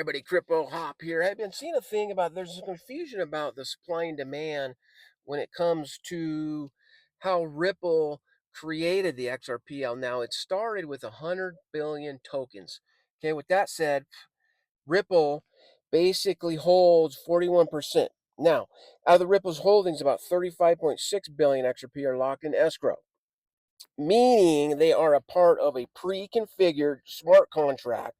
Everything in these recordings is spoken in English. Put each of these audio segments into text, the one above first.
Everybody, Crypto Hop here. I've been seeing a thing about there's some confusion about the supply and demand when it comes to how Ripple created the XRPL. Now, it started with 100 billion tokens. Okay, with that said, Ripple basically holds 41%. Now, out of the Ripple's holdings, about 35.6 billion XRP are locked in escrow, meaning they are a part of a pre-configured smart contract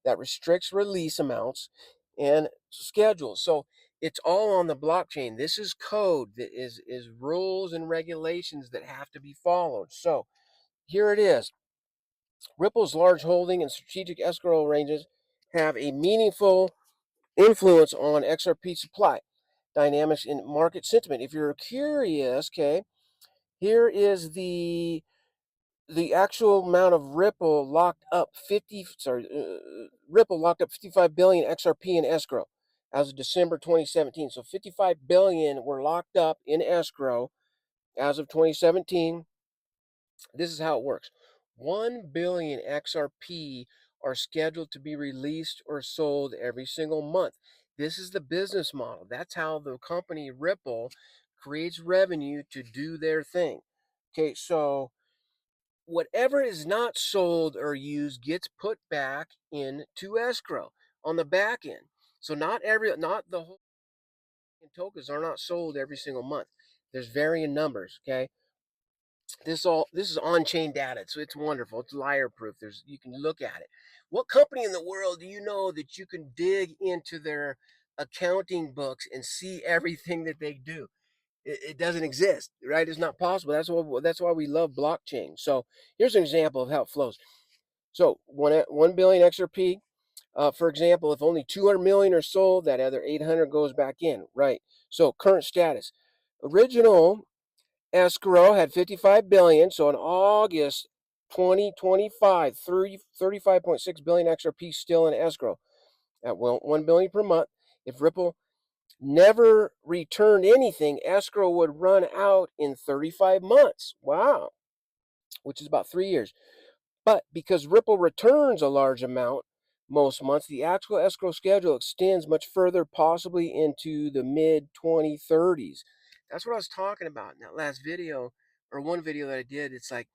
that restricts release amounts and schedules. So it's all on the blockchain. This is code that is rules and regulations that have to be followed. So here it is. Ripple's large holding and strategic escrow ranges have a meaningful influence on XRP supply dynamics and market sentiment. If you're curious, okay, here is the actual amount of Ripple locked up 55 billion XRP in escrow as of December 2017. So 55 billion were locked up in escrow as of 2017. This is how it works. 1 billion XRP are scheduled to be released or sold every single month. This is the business model. That's how the company Ripple creates revenue to do their thing. Okay, so whatever is not sold or used gets put back into escrow on the back end. So not the whole tokens are not sold every single month. There's varying numbers. Okay, this is on-chain data, so it's wonderful. It's liar proof. You can look at it. What company in the world do you know that you can dig into their accounting books and see everything that they do? It doesn't exist, right? It's not possible. That's why we love blockchain. So here's an example of how it flows. So 1 billion XRP, for example, if only 200 million are sold, that other 800 goes back in, right? So current status. Original escrow had 55 billion. So in August 2025, 35.6 billion XRP still in escrow at 1 billion per month. If Ripple never returned anything, escrow would run out in 35 months. Wow, which is about 3 years. But because Ripple returns a large amount most months, the actual escrow schedule extends much further, possibly into the mid 2030s. That's what I was talking about in that last video, or one video that I did. It's like,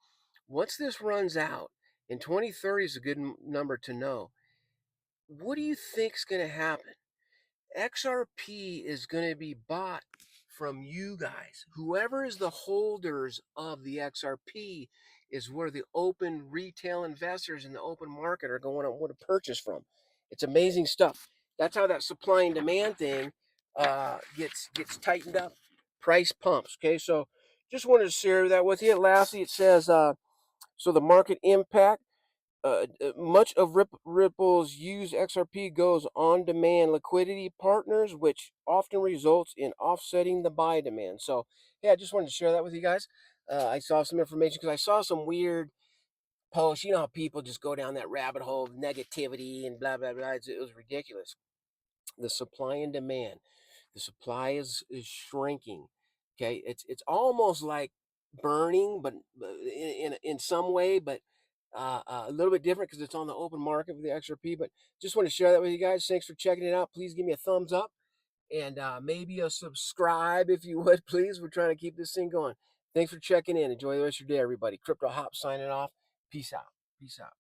once this runs out, in 2030 is a good number to know. What do you think is going to happen? XRP is going to be bought from you guys. Whoever is the holders of the XRP is where the open retail investors in the open market are going to want to purchase from. It's amazing stuff. That's how that supply and demand thing gets tightened up. Price pumps. Okay, so just wanted to share that with you. Lastly, it says so the market impact. Much of Ripple's used XRP goes on demand liquidity partners, which often results in offsetting the buy demand. So, yeah, I just wanted to share that with you guys. I saw some information because I saw some weird posts. You know how people just go down that rabbit hole of negativity and blah, blah, blah. It was ridiculous. The supply and demand. The supply is shrinking. Okay, it's almost like burning, but in some way, but a little bit different because it's on the open market with the XRP. But just want to share that with you guys. Thanks for checking it out. Please give me a thumbs up and maybe a subscribe if you would, please. We're trying to keep this thing going. Thanks for checking in. Enjoy the rest of your day, everybody. Crypto Hop signing off. Peace out. Peace out.